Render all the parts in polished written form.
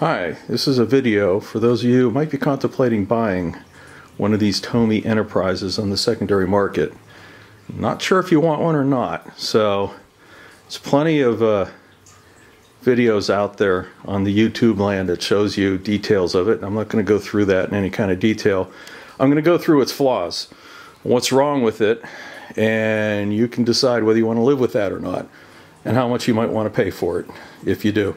Hi, this is a video for those of you who might be contemplating buying one of these Tomy Enterprises on the secondary market. Not sure if you want one or not, so there's plenty of videos out there on the YouTube land that shows you details of it. I'm not going to go through that in any kind of detail. I'm going to go through its flaws, what's wrong with it, and you can decide whether you want to live with that or not, and how much you might want to pay for it if you do.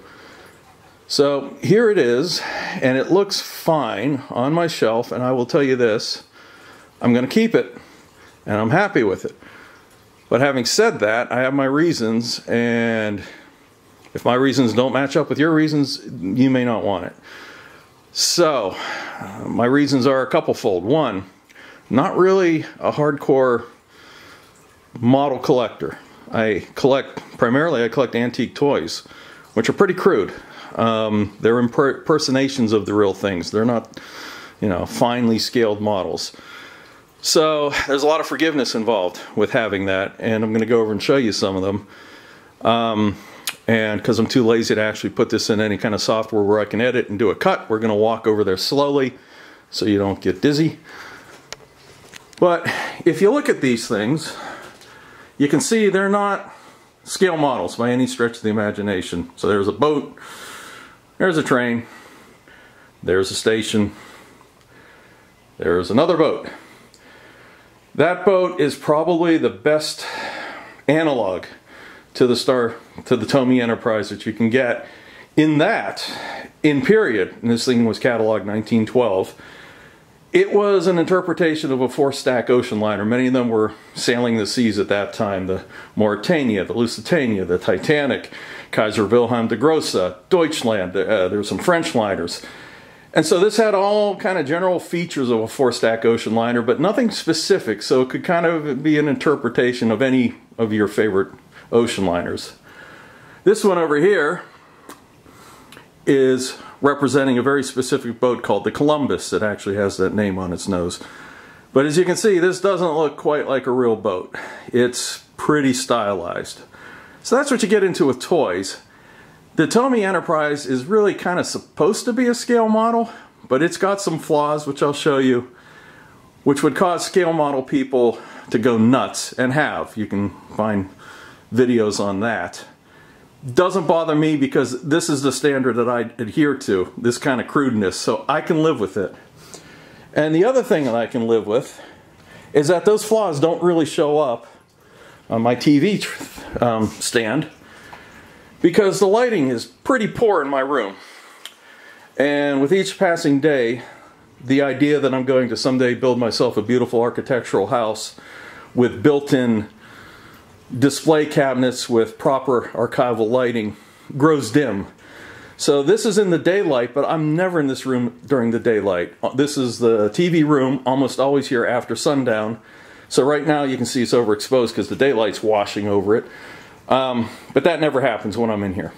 So here it is, and it looks fine on my shelf, and I will tell you this, I'm going to keep it, and I'm happy with it. But having said that, I have my reasons, and if my reasons don't match up with your reasons, you may not want it. So, my reasons are a couple-fold. One, not really a hardcore model collector. Primarily I collect antique toys, which are pretty crude. They're impersonations of the real things. They're not, finely scaled models. So there's a lot of forgiveness involved with having that, and I'm going to go over and show you some of them. And because I'm too lazy to actually put this in any kind of software where I can edit and do a cut, we're going to walk over there slowly so you don't get dizzy. But if you look at these things, you can see they're not scale models by any stretch of the imagination. So there's a boat, there's a train, there's a station, there's another boat. That boat is probably the best analog to the Tomy Enterprise that you can get. In period, and this thing was cataloged 1912, it was an interpretation of a four-stack ocean liner. Many of them were sailing the seas at that time. The Mauretania, the Lusitania, the Titanic, Kaiser Wilhelm de Grosse, Deutschland, there were some French liners. And so this had all kind of general features of a four-stack ocean liner, but nothing specific, so it could kind of be an interpretation of any of your favorite ocean liners. This one over here is representing a very specific boat called the Columbus. It actually has that name on its nose. But as you can see, this doesn't look quite like a real boat. It's pretty stylized. So that's what you get into with toys. The Tomy Enterprise is really kind of supposed to be a scale model, but it's got some flaws, which I'll show you, which would cause scale model people to go nuts, and have. You can find videos on that. Doesn't bother me because this is the standard that I adhere to, this kind of crudeness, so I can live with it. And the other thing that I can live with is that those flaws don't really show up on my TV stand, because the lighting is pretty poor in my room. And with each passing day, the idea that I'm going to someday build myself a beautiful architectural house with built-in display cabinets with proper archival lighting grows dim. So this is in the daylight, but I'm never in this room during the daylight. This is the TV room, almost always here after sundown. So right now you can see it's overexposed because the daylight's washing over it. But that never happens when I'm in here.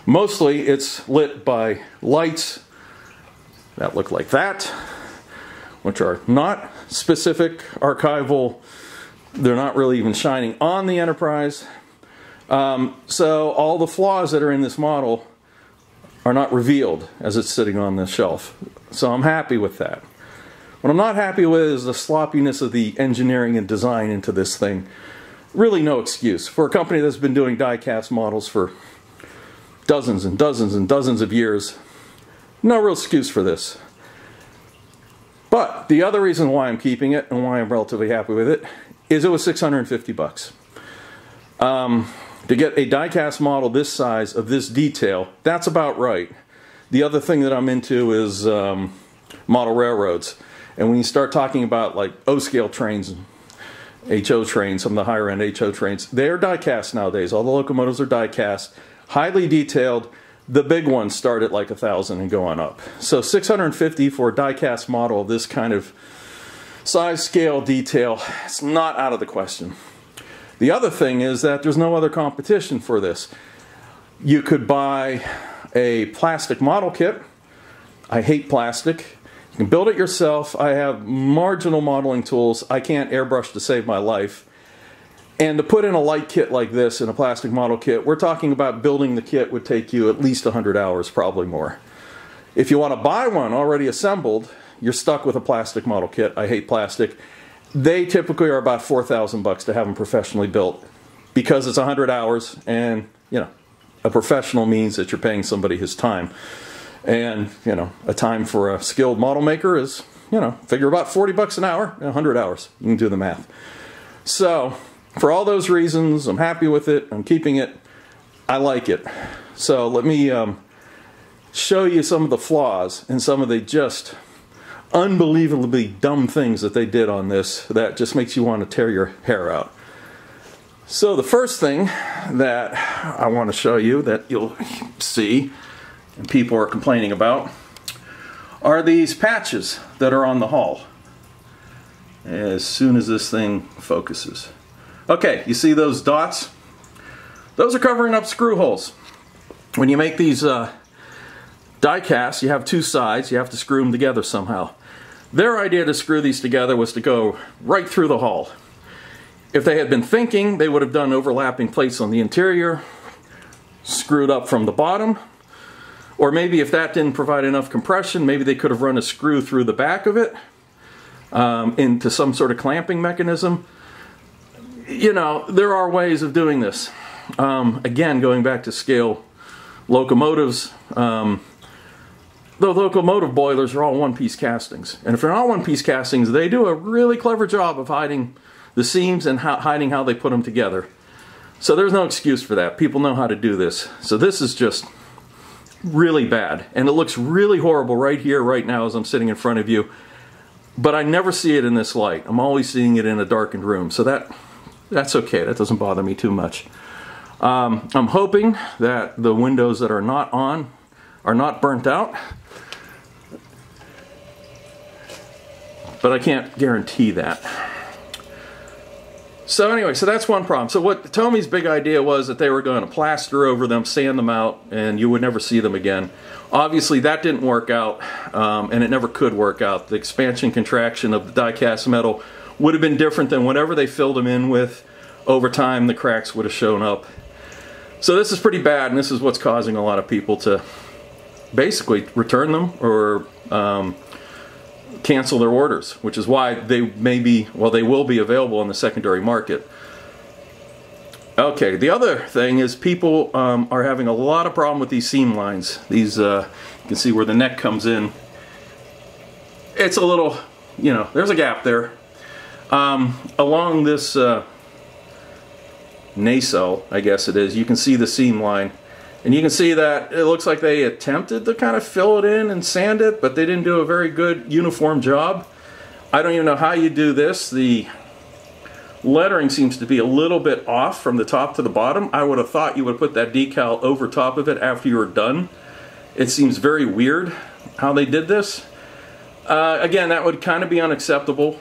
Mostly it's lit by lights that look like that, which are not specific archival. They're not really even shining on the Enterprise. So all the flaws that are in this model are not revealed as it's sitting on the shelf. So I'm happy with that. What I'm not happy with is the sloppiness of the engineering and design into this thing. Really no excuse. For a company that's been doing die-cast models for dozens and dozens and dozens of years, no real excuse for this. But the other reason why I'm keeping it and why I'm relatively happy with it is it was 650 bucks. To get a die-cast model this size of this detail, that's about right. The other thing that I'm into is model railroads. And when you start talking about like O-scale trains, HO trains, some of the higher end HO trains, they're die-cast nowadays. All the locomotives are die-cast, highly detailed. The big ones start at like 1,000 and go on up. So 650 for a die-cast model of this kind of size, scale, detail, it's not out of the question. The other thing is that there's no other competition for this. You could buy a plastic model kit. I hate plastic. You can build it yourself. I have marginal modeling tools. I can't airbrush to save my life. And to put in a light kit like this, in a plastic model kit, we're talking about building the kit would take you at least 100 hours, probably more. If you want to buy one already assembled, you're stuck with a plastic model kit. I hate plastic. They typically are about $4,000 to have them professionally built because it's 100 hours, and you know, a professional means that you're paying somebody his time. And you know, a time for a skilled model maker is, you know, figure about 40 bucks an hour, 100 hours. You can do the math. So for all those reasons, I'm happy with it. I'm keeping it. I like it. So let me show you some of the flaws and some of the just unbelievably dumb things that they did on this that just makes you want to tear your hair out. So the first thing that I want to show you that you'll see and people are complaining about are these patches that are on the hull. As soon as this thing focuses. Okay, you see those dots? Those are covering up screw holes. When you make these die casts, you have two sides, you have to screw them together somehow. Their idea to screw these together was to go right through the hull. If they had been thinking, they would have done overlapping plates on the interior, screwed up from the bottom, or maybe if that didn't provide enough compression, maybe they could have run a screw through the back of it into some sort of clamping mechanism. You know, there are ways of doing this. Again, going back to scale locomotives, the locomotive boilers are all one-piece castings. And if they're not one-piece castings, they do a really clever job of hiding the seams and hiding how they put them together. So there's no excuse for that. People know how to do this. So this is just really bad. And it looks really horrible right here, right now, as I'm sitting in front of you. But I never see it in this light. I'm always seeing it in a darkened room. So that's okay. That doesn't bother me too much. I'm hoping that the windows that are not on are not burnt out. But I can't guarantee that. So anyway, so that's one problem. So what Tomy's big idea was that they were going to plaster over them, sand them out, and you would never see them again. Obviously that didn't work out, and it never could work out. The expansion contraction of the die-cast metal would have been different than whatever they filled them in with. Over time, the cracks would have shown up. So this is pretty bad, and this is what's causing a lot of people to basically return them or cancel their orders, which is why they may be, well, they will be available in the secondary market. Okay, the other thing is people are having a lot of problem with these seam lines. These, you can see where the neck comes in. It's a little, you know, there's a gap there. Along this nacelle, I guess it is, you can see the seam line. And you can see that it looks like they attempted to kind of fill it in and sand it, but they didn't do a very good uniform job. I don't even know how you do this. The lettering seems to be a little bit off from the top to the bottom. I would have thought you would put that decal over top of it after you were done. It seems very weird how they did this. Again, that would kind of be unacceptable.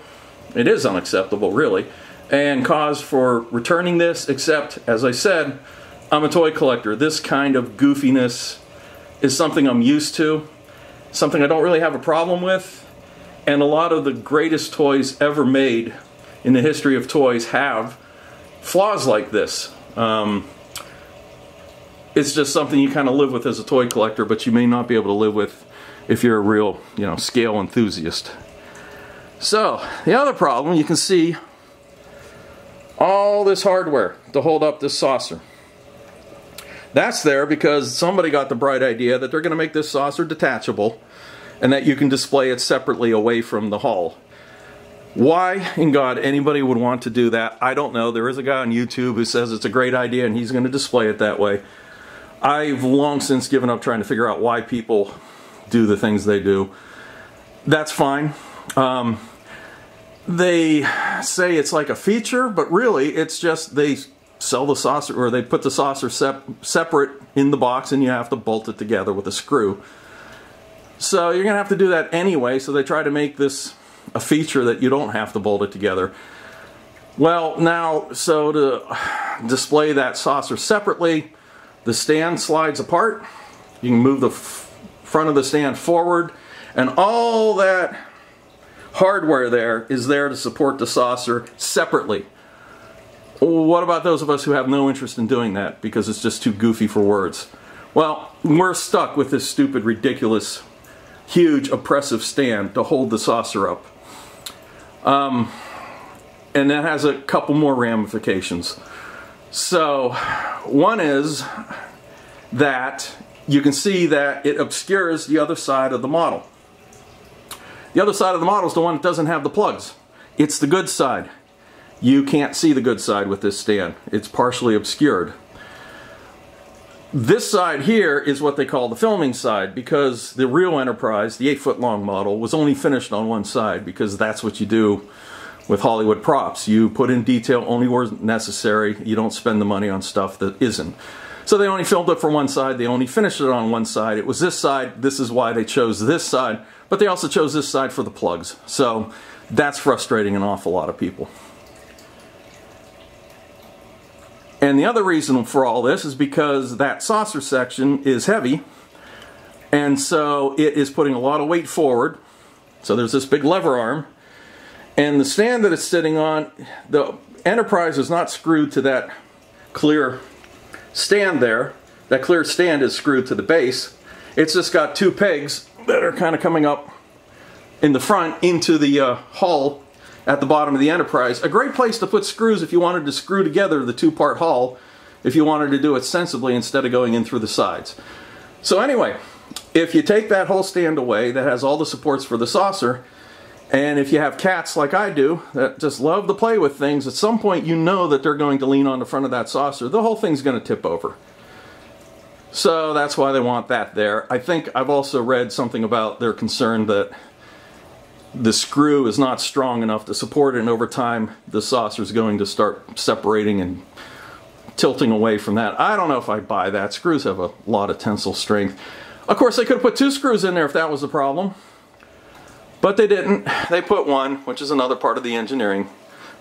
It is unacceptable, really, and cause for returning this, except, as I said, I'm a toy collector. This kind of goofiness is something I'm used to, something I don't really have a problem with, and a lot of the greatest toys ever made in the history of toys have flaws like this. It's just something you kind of live with as a toy collector, but you may not be able to live with if you're a real, you know, scale enthusiast. So, the other problem, you can see all this hardware to hold up this saucer. That's there because somebody got the bright idea that they're going to make this saucer detachable and that you can display it separately away from the hull. Why in God anybody would want to do that, I don't know. There is a guy on YouTube who says it's a great idea and he's going to display it that way. I've long since given up trying to figure out why people do the things they do. That's fine. They say it's like a feature, but really it's just they sell the saucer, or they put the saucer separate in the box and you have to bolt it together with a screw. So you're gonna have to do that anyway, so they try to make this a feature that you don't have to bolt it together. Well, now, so to display that saucer separately, the stand slides apart. You can move the front of the stand forward, and all that hardware there is there to support the saucer separately. What about those of us who have no interest in doing that because it's just too goofy for words? Well, we're stuck with this stupid, ridiculous huge oppressive stand to hold the saucer up. And that has a couple more ramifications. So one is that you can see that it obscures the other side of the model. The other side of the model is the one that doesn't have the plugs. It's the good side. You can't see the good side with this stand. It's partially obscured. This side here is what they call the filming side, because the real Enterprise, the 8-foot long model, was only finished on one side, because that's what you do with Hollywood props. You put in detail only where necessary. You don't spend the money on stuff that isn't. So they only filmed it for one side. They only finished it on one side. It was this side. This is why they chose this side. But they also chose this side for the plugs. So that's frustrating an awful lot of people. And the other reason for all this is because that saucer section is heavy, and so it is putting a lot of weight forward. So there's this big lever arm, and the stand that it's sitting on, the Enterprise is not screwed to that clear stand there. That clear stand is screwed to the base. It's just got two pegs that are kind of coming up in the front into the hull at the bottom of the Enterprise. A great place to put screws if you wanted to screw together the two-part hull, if you wanted to do it sensibly instead of going in through the sides. So anyway, if you take that whole stand away that has all the supports for the saucer, and if you have cats like I do that just love to play with things, at some point you know that they're going to lean on the front of that saucer. The whole thing's going to tip over. So that's why they want that there. I think I've also read something about their concern that the screw is not strong enough to support it, and over time the saucer is going to start separating and tilting away from that. I don't know if I buy that. Screws have a lot of tensile strength. Of course, they could have put two screws in there if that was the problem, but they didn't. They put one, which is another part of the engineering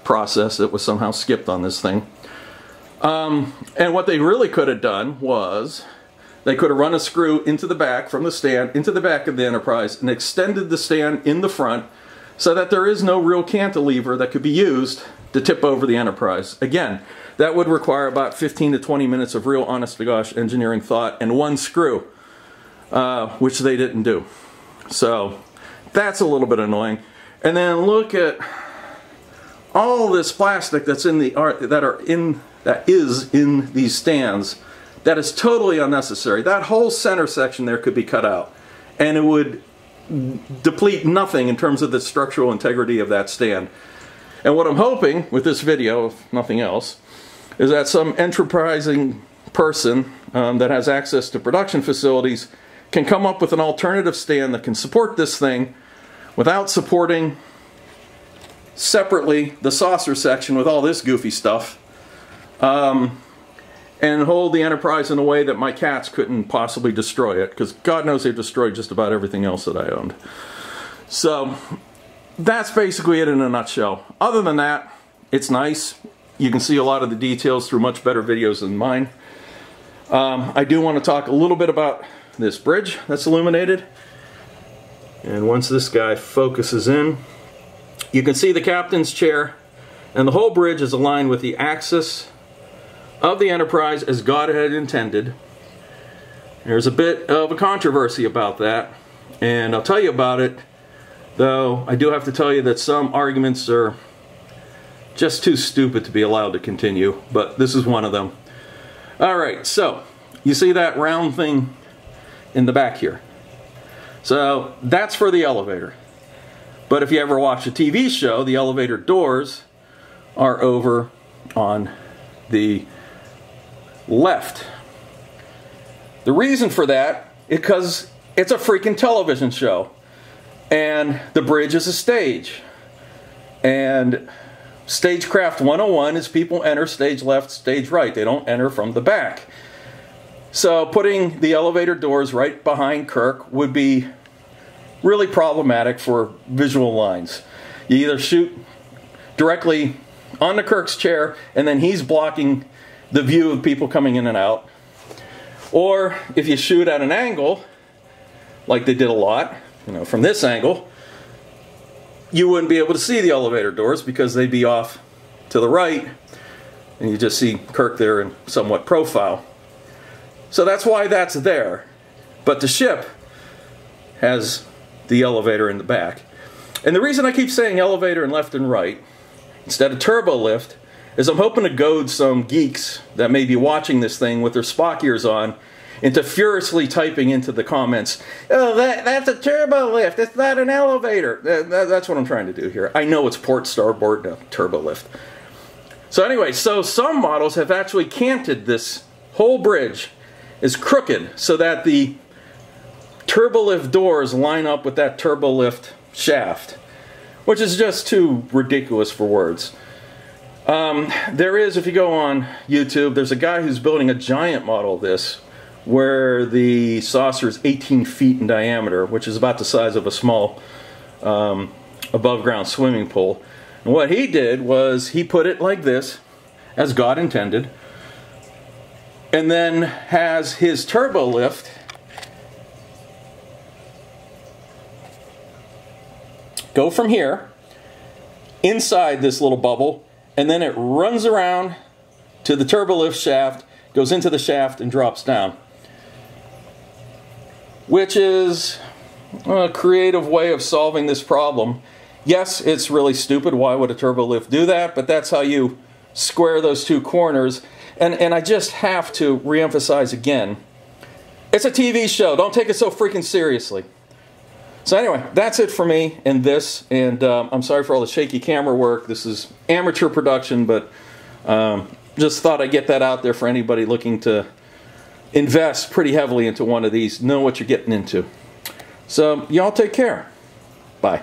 process that was somehow skipped on this thing. And what they really could have done was they could have run a screw into the back from the stand into the back of the Enterprise and extended the stand in the front so that there is no real cantilever that could be used to tip over the Enterprise. Again, that would require about 15 to 20 minutes of real honest-to-gosh engineering thought and one screw, which they didn't do. So that's a little bit annoying. And then look at all this plastic that's in the that is in these stands. That is totally unnecessary. That whole center section there could be cut out, and it would deplete nothing in terms of the structural integrity of that stand. And what I'm hoping with this video, if nothing else, is that some enterprising person that has access to production facilities can come up with an alternative stand that can support this thing without supporting separately the saucer section with all this goofy stuff. And hold the Enterprise in a way that my cats couldn't possibly destroy it, because God knows they've destroyed just about everything else that I owned. So that's basically it in a nutshell. Other than that, it's nice. You can see a lot of the details through much better videos than mine. I do want to talk a little bit about this bridge that's illuminated. And once this guy focuses in, you can see the captain's chair, and the whole bridge is aligned with the axis of the Enterprise as God had intended. There's a bit of a controversy about that, and I'll tell you about it, though I do have to tell you that some arguments are just too stupid to be allowed to continue, but this is one of them. Alright, so you see that round thing in the back here? So that's for the elevator. But if you ever watch a TV show, the elevator doors are over on the left. The reason for that is because it's a freaking television show, and the bridge is a stage, and Stagecraft 101 is people enter stage left, stage right. They don't enter from the back. So putting the elevator doors right behind Kirk would be really problematic for visual lines. You either shoot directly onto Kirk's chair and then he's blocking the view of people coming in and out, or if you shoot at an angle like they did a lot, you know, from this angle, you wouldn't be able to see the elevator doors because they'd be off to the right, and you just see Kirk there in somewhat profile. So that's why that's there. But the ship has the elevator in the back. And the reason I keep saying elevator and left and right instead of turbo lift is I'm hoping to goad some geeks that may be watching this thing with their Spock ears on into furiously typing into the comments, oh, that's a turbo lift, it's not an elevator. That's what I'm trying to do here. I know it's port starboard, no, turbo lift. So anyway, so some models have actually canted this whole bridge is crooked so that the turbo lift doors line up with that turbo lift shaft, which is just too ridiculous for words. There is, if you go on YouTube, there's a guy who's building a giant model of this where the saucer is 18 feet in diameter, which is about the size of a small above ground swimming pool. And what he did was he put it like this, as God intended, and then has his turbo lift go from here inside this little bubble, and then it runs around to the turbo lift shaft, goes into the shaft, and drops down. Which is a creative way of solving this problem. Yes, it's really stupid. Why would a turbo lift do that? But that's how you square those two corners. And I just have to reemphasize again, it's a TV show. Don't take it so freaking seriously. So anyway, that's it for me in this. And I'm sorry for all the shaky camera work. This is amateur production, but just thought I'd get that out there for anybody looking to invest pretty heavily into one of these. Know what you're getting into. So y'all take care. Bye.